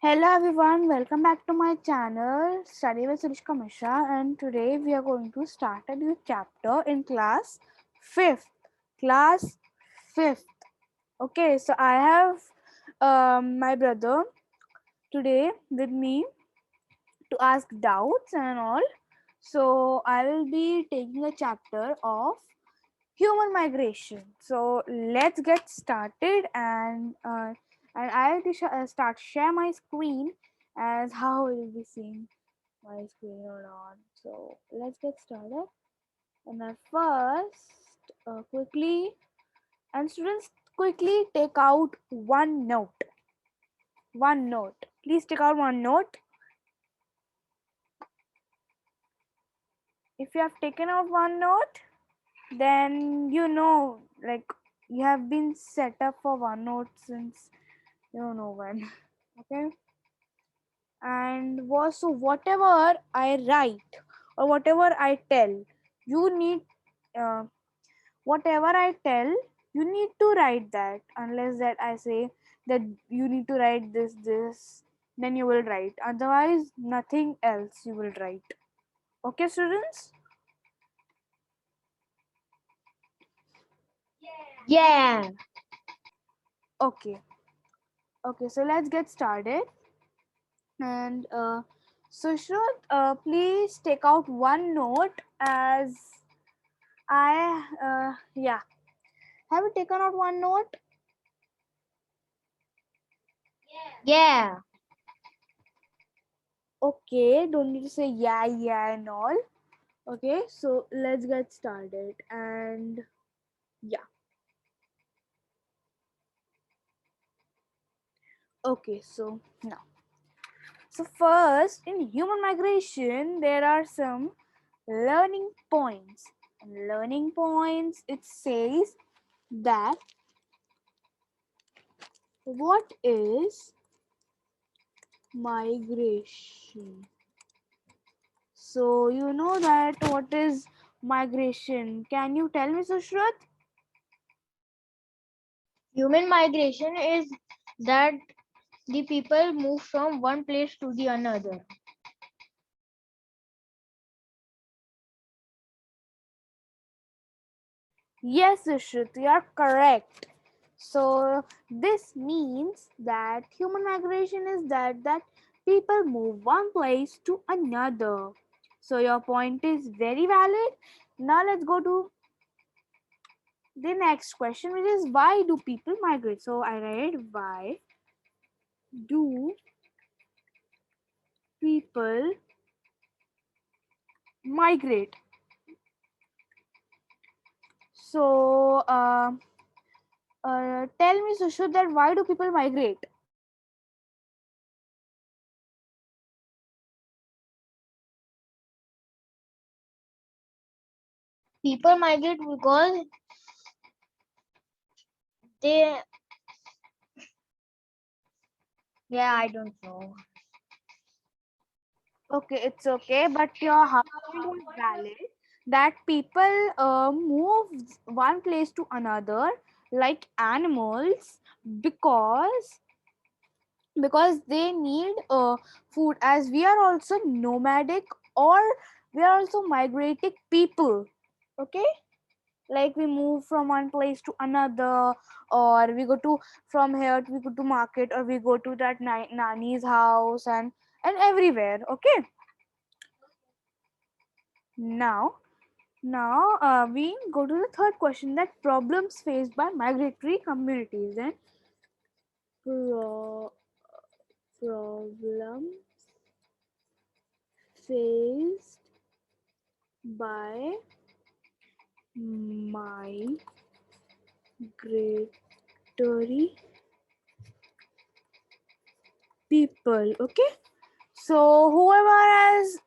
Hello everyone, welcome back to my channel Study with Surishka Mishra, and today we are going to start a new chapter in class 5th. Class 5th. Okay, so I have my brother today with me to ask doubts and all. So I will be taking a chapter of human migration. So let's get started, and I'll start share my screen as how it will be seeing my screen or not. So let's get started. And I first quickly and students quickly take out one note. One note. Please take out one note. If you have taken out one note, then you know, like, you have been set up for one note since you don't know when. Okay, and was so whatever I write or whatever I tell, you need uh, whatever I tell, you need to write that. Unless that I say that you need to write this, then you will write. Otherwise nothing else you will write. Okay, students? Yeah. Okay. Okay, so let's get started. And so should please take out one note as yeah. Have you taken out one note? Yeah. Okay, don't need to say yeah and all. Okay, so let's get started. And yeah, okay, so now. So first, in human migration, there are some learning points. And learning points, it says that what is migration? So you know that what is migration. Can you tell me, Sushrat? Human migration is that the people move from one place to the another. Yes, Sushrit, you are correct. So this means that human migration is that people move one place to another. So your point is very valid. Now let's go to the next question, which is why do people migrate? So I read why do people migrate? So tell me, Sushrit, that why do people migrate? People migrate because they, yeah, I don't know. Okay, it's okay, but your point was valid that people move one place to another like animals because they need food, as we are also nomadic, or we are also migrating people. Okay, like we move from one place to another, or we go to from here we go to market, or we go to that nanny's house, and everywhere. Okay, now we go to the third question, that problems faced by migratory communities. And pro- problems faced by migratory people. Okay, so whoever has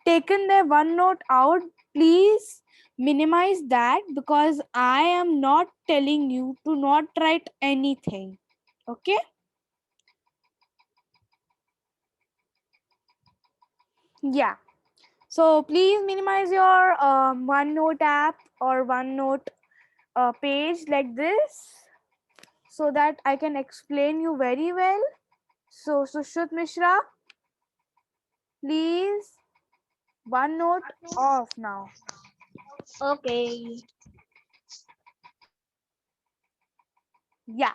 taken their OneNote out, please minimize that, because I am not telling you to not write anything. Okay, yeah. So please minimize your OneNote app or OneNote page like this, so that I can explain you very well. So Sushruth Mishra, please, one note off now. Okay. Yeah.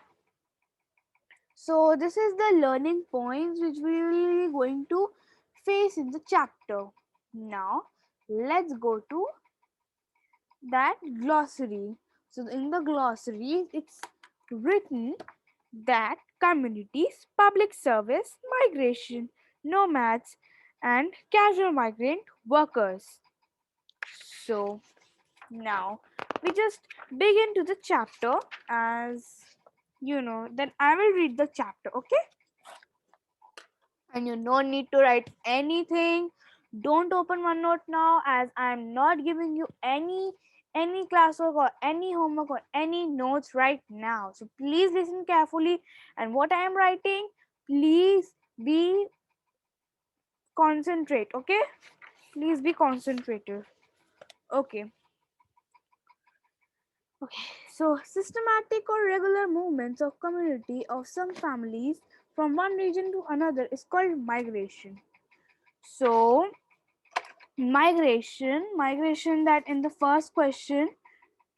So this is the learning points which we will be going to face in the chapter. Now let's go to that glossary. So in the glossary, it's written that communities, public service, migration, nomads, and casual migrant workers. So now we just dig into the chapter, as you know, then I will read the chapter, okay? And you no need to write anything. Don't open OneNote now, as I'm not giving you any classwork or any homework or any notes right now. So please listen carefully, and what I am writing, please be concentrate, okay? Please be concentrated. Okay. Okay, so systematic or regular movements of community of some families from one region to another is called migration. So migration, that in the first question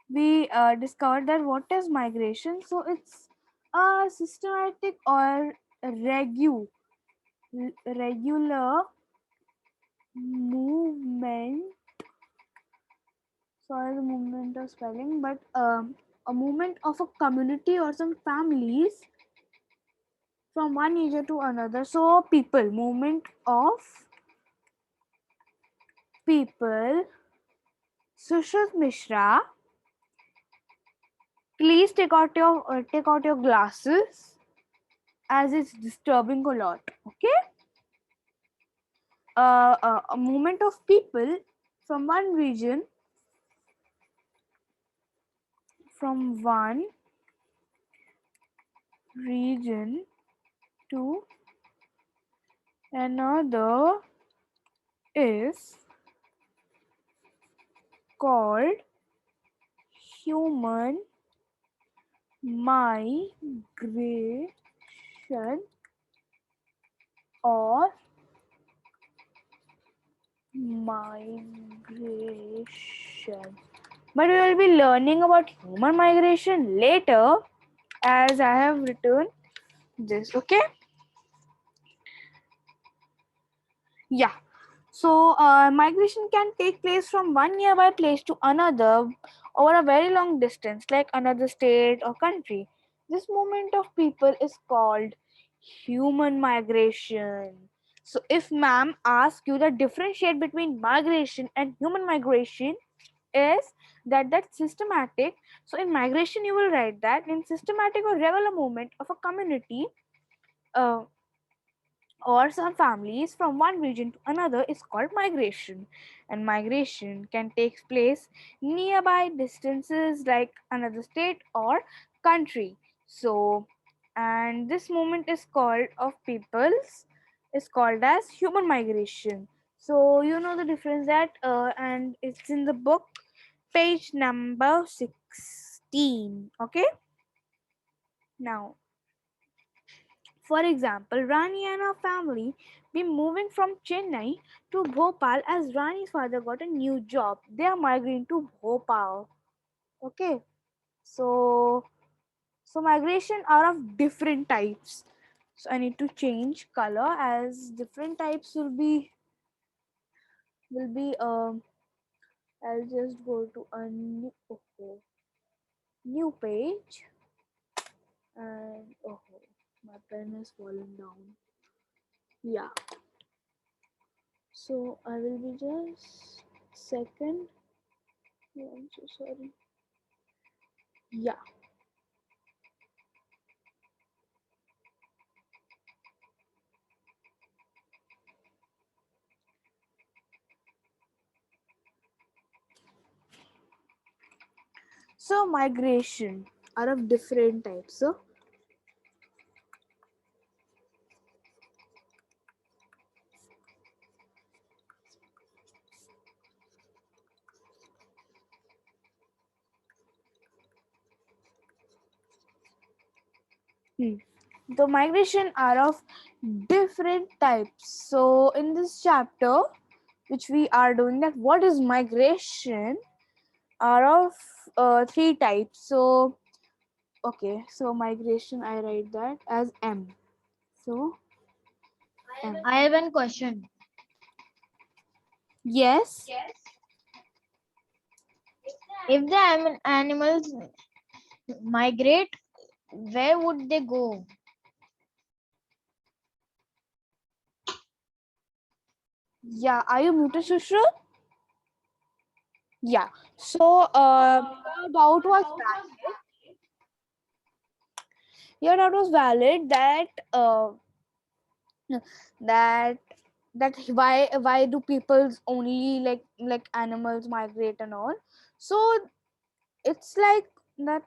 we discovered that what is migration. So it's a systematic or regular movement. Sorry, the movement of spelling, but a movement of a community or some families from one area to another. So people, movement of people. Sushruth Mishra, please take out your glasses, as it's disturbing a lot. Okay. A movement of people from one region, from one region to another is called human migration or migration. But we will be learning about human migration later, as I have written this. Okay. Yeah. So migration can take place from one nearby place to another over a very long distance, like another state or country. This movement of people is called human migration. So if ma'am asks you the differentiate between migration and human migration, is that systematic. So in migration you will write that in systematic or regular movement of a community, uh, or some families from one region to another is called migration, and migration can take place nearby distances like another state or country. So and this movement is called of peoples is called as human migration. So you know the difference that and it's in the book, page number 16. Okay. Now, for example, Rani and her family been moving from Chennai to Bhopal as Rani's father got a new job. They are migrating to Bhopal. Okay. So migration are of different types. So I need to change color, as different types will be. I'll just go to a new page, and my pen has fallen down. Yeah. So I will be just second. Oh, I'm so sorry. Yeah. So migration are of different types. So the migration are of different types. So in this chapter which we are doing, that what is migration, are of three types. So okay, so migration, I write that as M. So M. I have one question. Yes. If the animals migrate, where would they go? Yeah, are you muted, Shushrut? Yeah. So your doubt was valid. Your doubt was valid that that that why do people only like animals migrate and all. So it's like that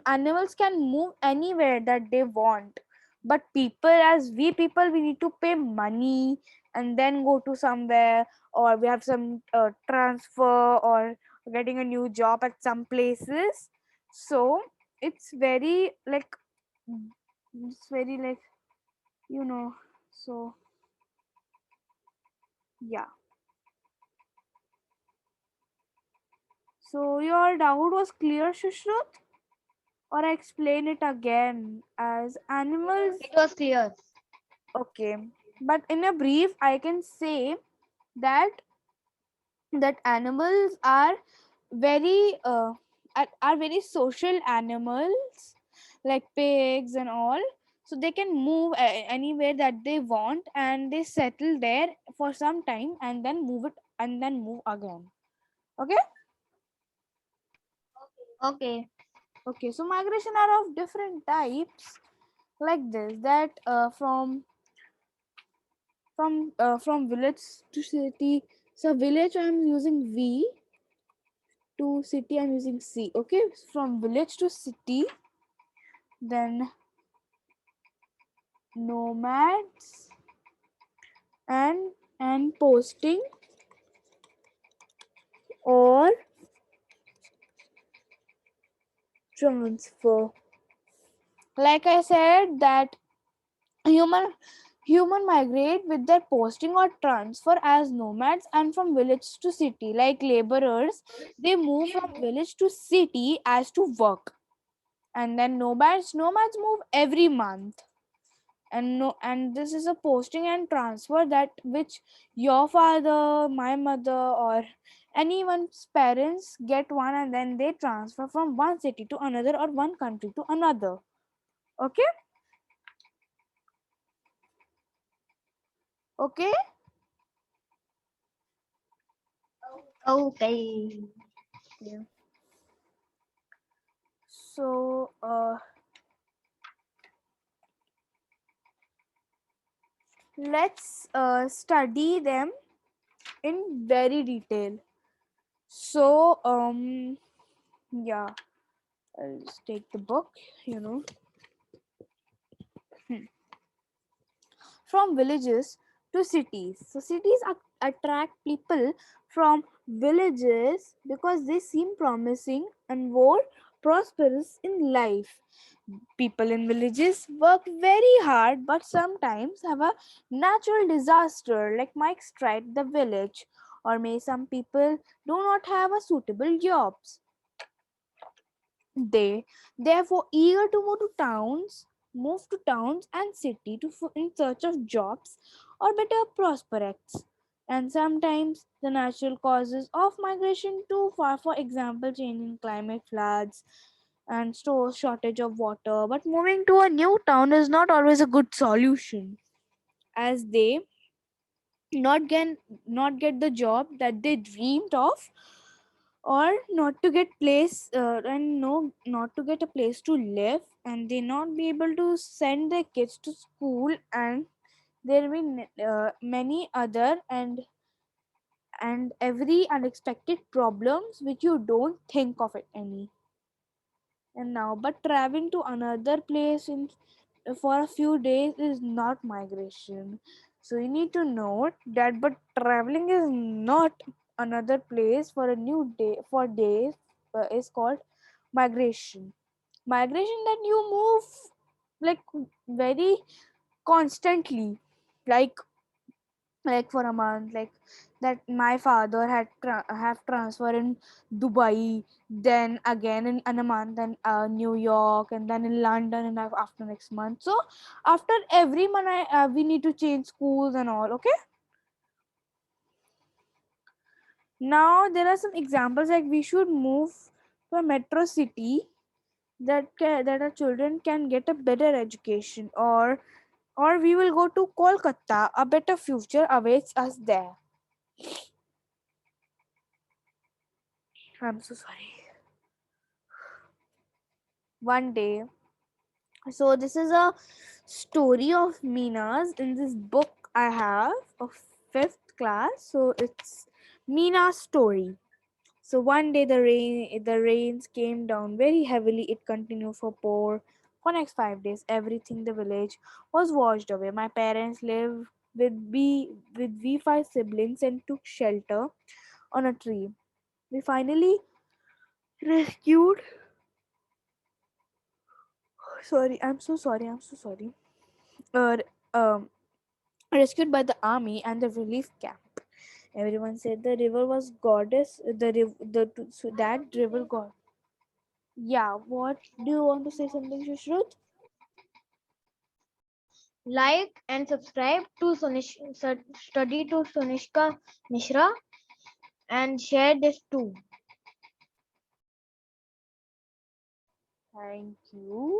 animals can move anywhere that they want, but people, as we people, we need to pay money and then go to somewhere, or we have some transfer or getting a new job at some places. So it's very like it's very like you know so yeah. So your doubt was clear, Shushrut? Or I explain it again as animals. It was clear. Okay. But in a brief, I can say that animals are very are very social animals, like pigs and all. So they can move anywhere that they want, and they settle there for some time and then move it and then move again. Okay. Okay. Okay, so migration are of different types, like this, that from village to city. So village I'm using V, to city I'm using C. Okay, from village to city, then nomads and posting or transfer. Like I said that human human migrate with their posting or transfer as nomads, and from village to city, like laborers, they move from village to city as to work. And then nomads move every month. And no, and this is a posting and transfer, that which your father, my mother, or anyone's parents get one, and then they transfer from one city to another or one country to another. Okay. Okay. Okay. Yeah. So let's study them in very detail. So yeah, I'll just take the book, you know. From villages to cities. So cities attract people from villages because they seem promising and more prosperous in life. People in villages work very hard but sometimes have a natural disaster, like might strike the village, or may some people do not have a suitable jobs. They therefore eager to move to towns and city in search of jobs or better prospects. And sometimes the natural causes of migration too far, for example, changing climate, floods, and store shortage of water. But moving to a new town is not always a good solution, as they not get not get the job that they dreamed of, or not to get place and no not to get a place to live, and they not be able to send their kids to school, and there will be many other and every unexpected problems which you don't think of it any. And now but traveling to another place for a few days is not migration. So you need to note that, but traveling is not another place for a new day for days is called migration. Migration, that you move like very constantly, like for a month, like that my father had have transfer in Dubai, then again in a month, and New York, and then in London, and after next month. So after every month we need to change schools and all. Okay, now there are some examples, like we should move to a metro city that our children can get a better education, or we will go to Kolkata. A better future awaits us there. I'm so sorry. One day, so this is a story of Mina's in this book I have of fifth class. So it's Mina's story. So one day the rains came down very heavily. It continued for next 5 days. Everything the village was washed away. My parents lived with we five siblings and took shelter on a tree. We finally rescued. Sorry, I'm so sorry. I'm so sorry. Uh, um, rescued by the army and the relief camp. Everyone said the river was goddess. So that river god. Yeah. What do you want to say something, Shushruth? Like and subscribe to Study to Sonishka Mishra and share this too. Thank you.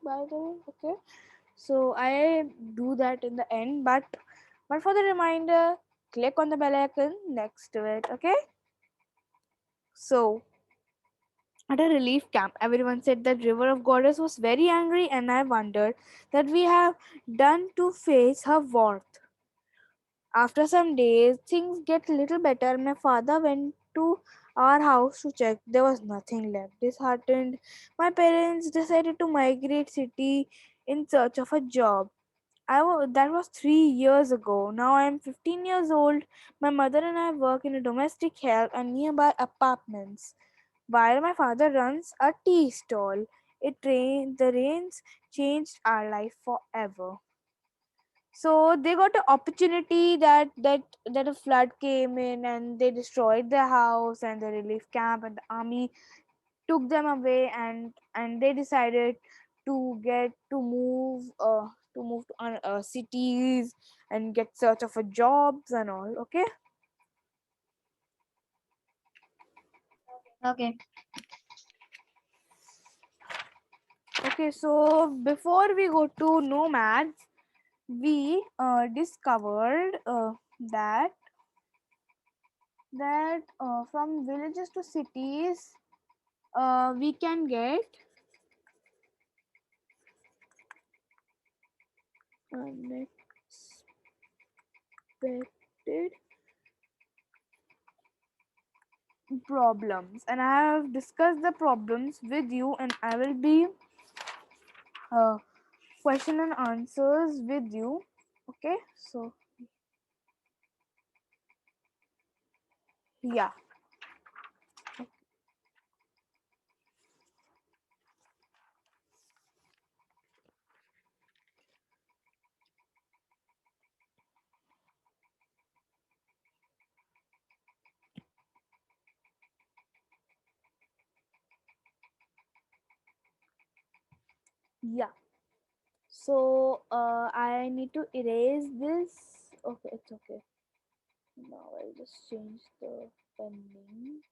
By the way, okay. So I do that in the end, but for the reminder, click on the bell icon next to it. Okay. So at a relief camp, everyone said that River of Goddess was very angry, and I wondered that we have done to face her wrath. After some days, things get a little better. My father went to our house to check. There was nothing left. Disheartened, my parents decided to migrate city in search of a job. That was 3 years ago. Now I am 15 years old. My mother and I work in a domestic help and nearby apartments, while my father runs a tea stall. The rains changed our life forever. So they got an opportunity that a flood came in and they destroyed their house, and the relief camp and the army took them away, and they decided to move to cities and get search of a jobs and all. Okay. Okay. Okay, so before we go to nomads, we discovered that from villages to cities, we can get unexpected problems, and I have discussed the problems with you, and I will be uh, question and answers with you. Okay, so yeah. Yeah. So I need to erase this. Okay, it's okay. Now I'll just change the pending.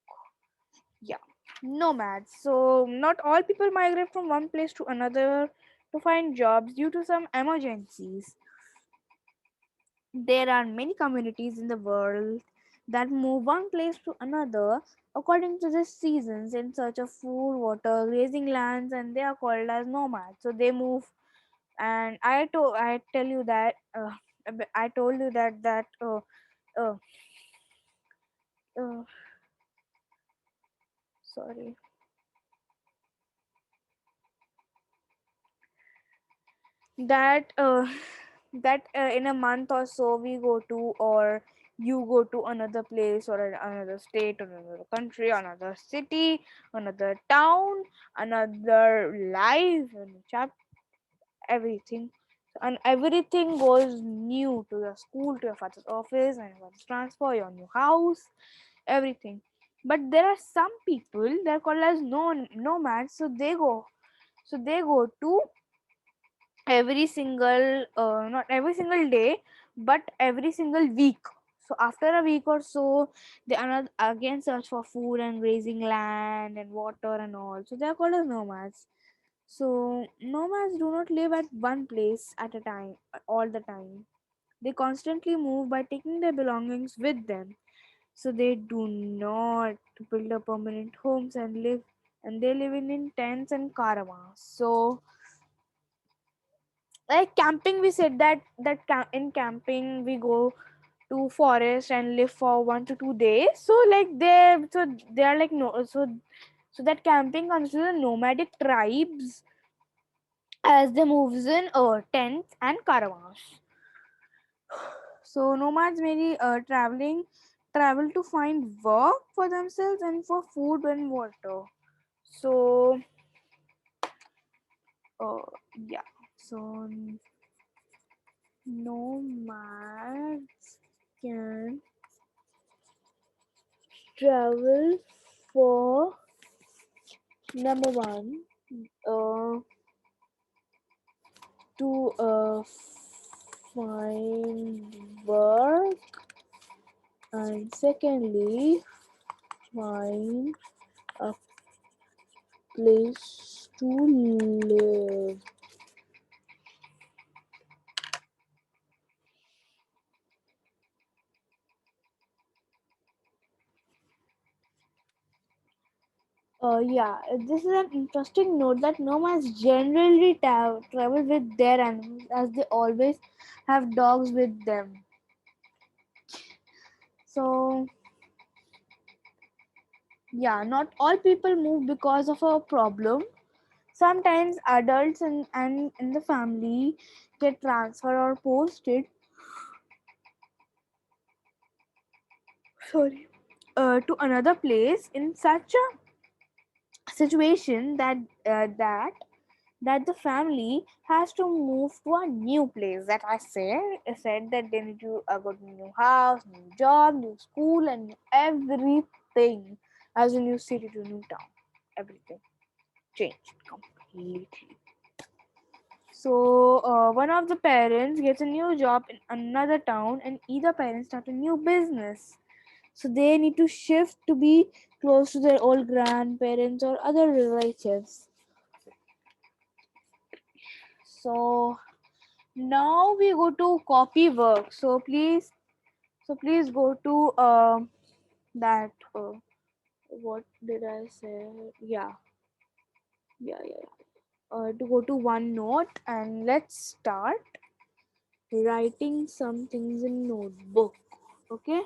Yeah. Nomads. So not all people migrate from one place to another to find jobs due to some emergencies. There are many communities in the world that move one place to another according to the seasons in search of food, water, grazing lands, and they are called as nomads. So they move, and I tell you that I told you uh, uh, sorry, that in a month or so we go to, or you go to another place, or another state, or another country, another city, another town, another life and chapter, everything. And everything goes new to your school, to your father's office, and you want to transfer your new house, everything. But there are some people, they're called as nomads, so they go to every single not every single day, but every single week. So after a week or so, they again search for food and grazing land and water and all, so they are called as nomads. So nomads do not live at one place at a time all the time. They constantly move by taking their belongings with them. So they do not build a permanent homes and they live in tents and caravans. So like camping, we said in camping we go to forest and live for 1 to 2 days. So like they are like no so that camping considers nomadic tribes as they moves in tents and caravans. So nomads may travel to find work for themselves and for food and water. So uh, yeah, so nomads can travel for number one, uh, to find work, and secondly find a place to live. Yeah, this is an interesting note that nomads generally travel with their animals, as they always have dogs with them. So, yeah, not all people move because of a problem. Sometimes adults and in the family get transferred or posted, sorry, to another place. In such a situation, that the family has to move to a new place, that I said that they need to go to new house, new job, new school, and everything, as a new city to new town, everything changed completely. So one of the parents gets a new job in another town, and either parent start a new business. So they need to shift to be close to their old grandparents or other relatives. So now we go to copy work. So please go to that. What did I say? Yeah. To go to OneNote, and let's start writing some things in notebook. Okay.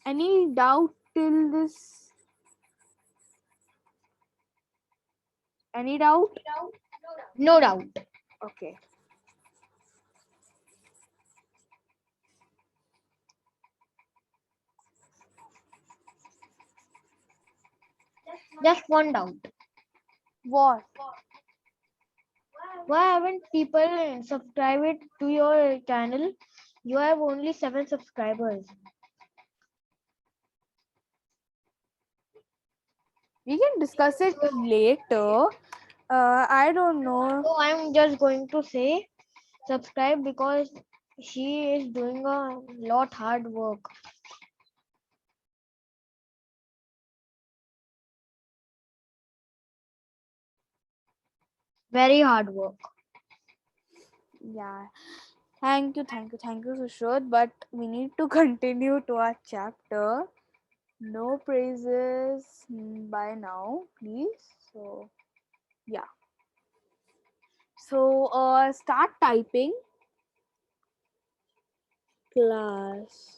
Any doubt till this? Any doubt? No doubt. Okay. Just one doubt. What? Why haven't people subscribed to your channel? You have only 7 subscribers. We can discuss it later. I don't know. So I'm just going to say subscribe because she is doing a lot hard work. Very hard work. Yeah. Thank you, Sushot. But we need to continue to our chapter. No praises by now, please. So yeah. So start typing. Class.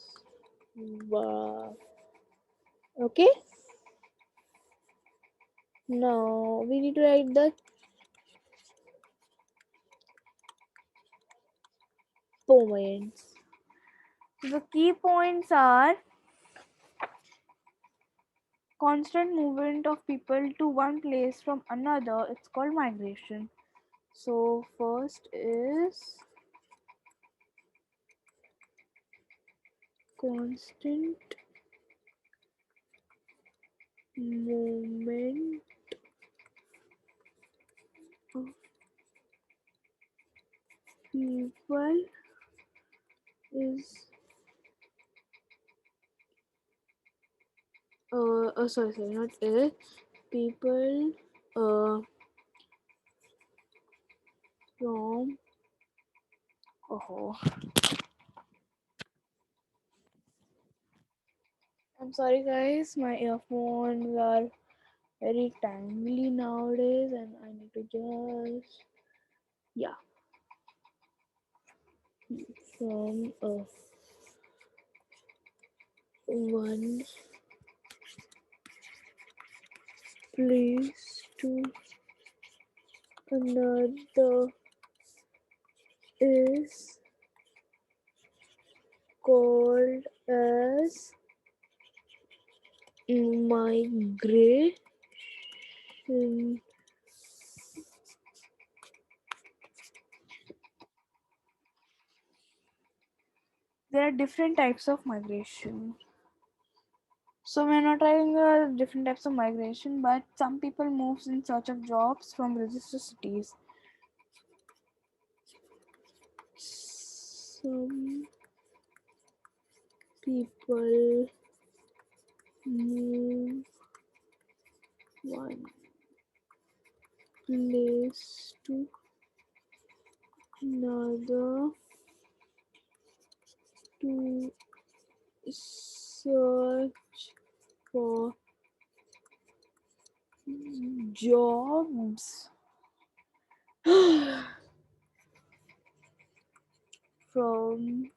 Wow. Okay. Now we need to write the points. The key points are constant movement of people to one place from another. It's called migration. So first is constant movement of people is sorry, not is people from oh, I'm sorry guys, my earphones are very tangly nowadays and I need to just yeah from one place to another is called as migration. There are different types of migration. So we're not trying different types of migration, but some people moves in search of jobs from registered cities. Some people move one place to another to search for jobs from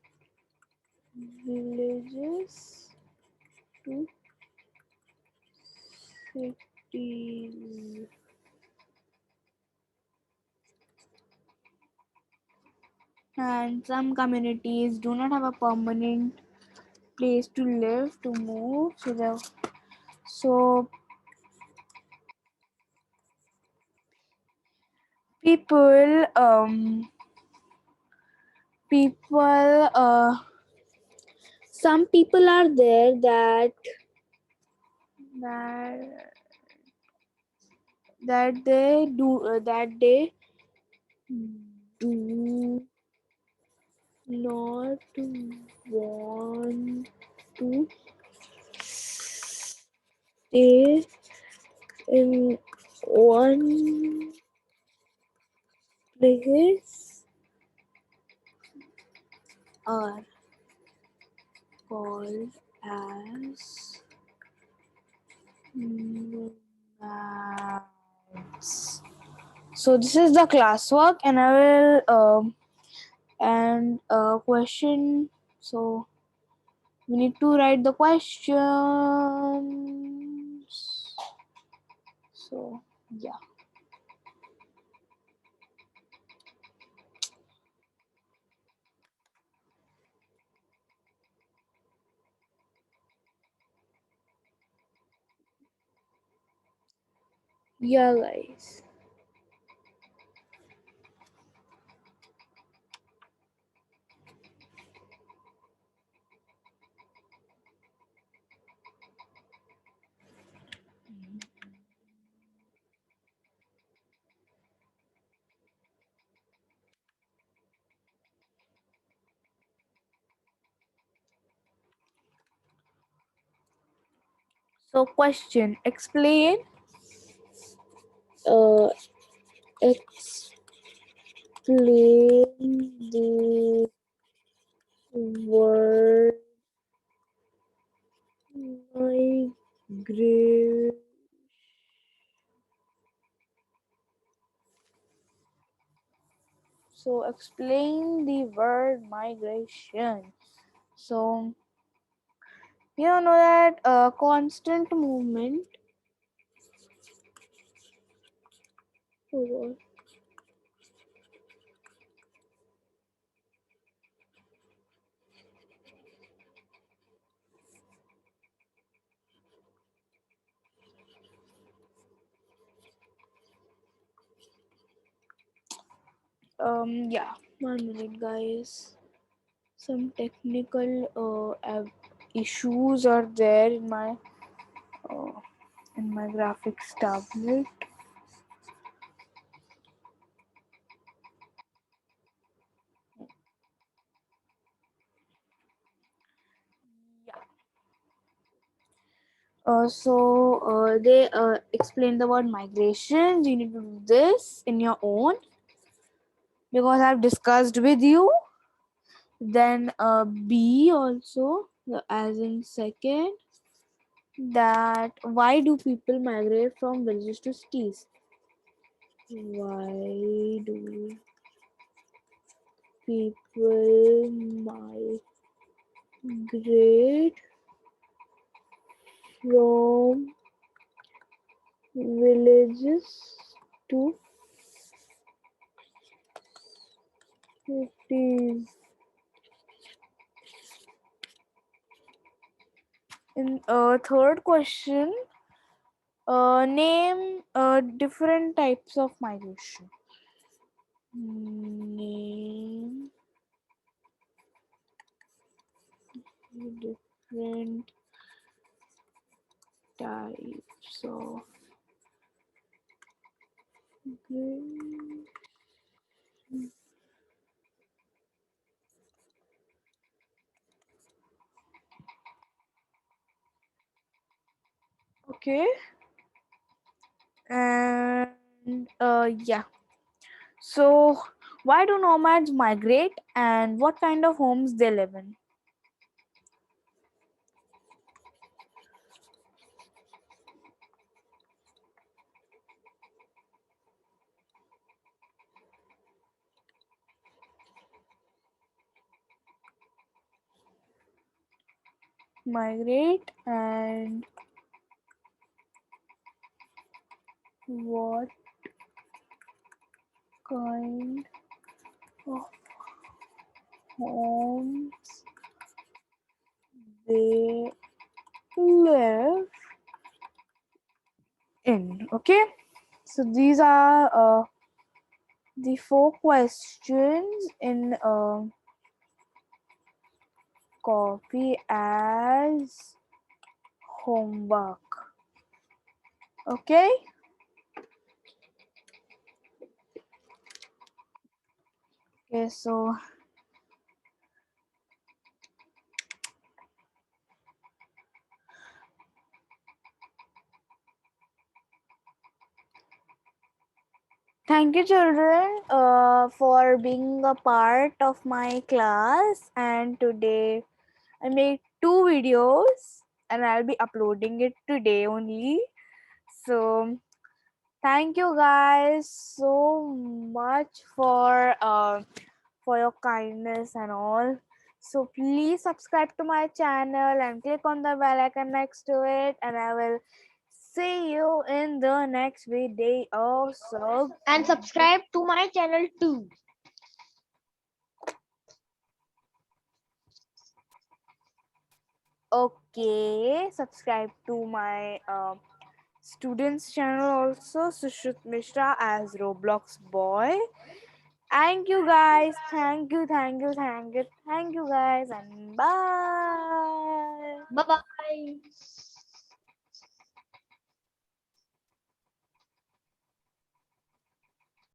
villages to cities. And some communities do not have a permanent place to live to move. So people people some people are there that that they do not want to stay in one place are called as nomads. So this is the classwork, and I will and question. So we need to write the questions. So yeah. Yeah, guys. So question: explain. Uh, explain the word migrate. So explain the word migration. So you know that constant movement. Oh, God. Yeah, 1 minute, guys. Some technical issues are there in my graphics tablet. Yeah. They explain the word migration. You need to do this in your own because I've discussed with you. Then B also, as in second, that why do people migrate from villages to cities? Why do people migrate from villages to cities? In third question, name different types of migration. Name different types of migration. Okay. And yeah. So, why do nomads migrate and what kind of homes they live in? Migrate and what kind of homes they live in. Okay, so these are the 4 questions in copy as homework. Okay. Okay, so thank you, children, for being a part of my class. And today I made 2 videos and I'll be uploading it today only. So, thank you guys so much for your kindness and all. So, please subscribe to my channel and click on the bell icon next to it, and I will see you in the next video. So, And subscribe to my channel too. okay, subscribe to my students channel also, Sushruth Mishra as Roblox boy. Thank you guys, thank you, thank you, thank you, thank you guys, and bye. Bye bye.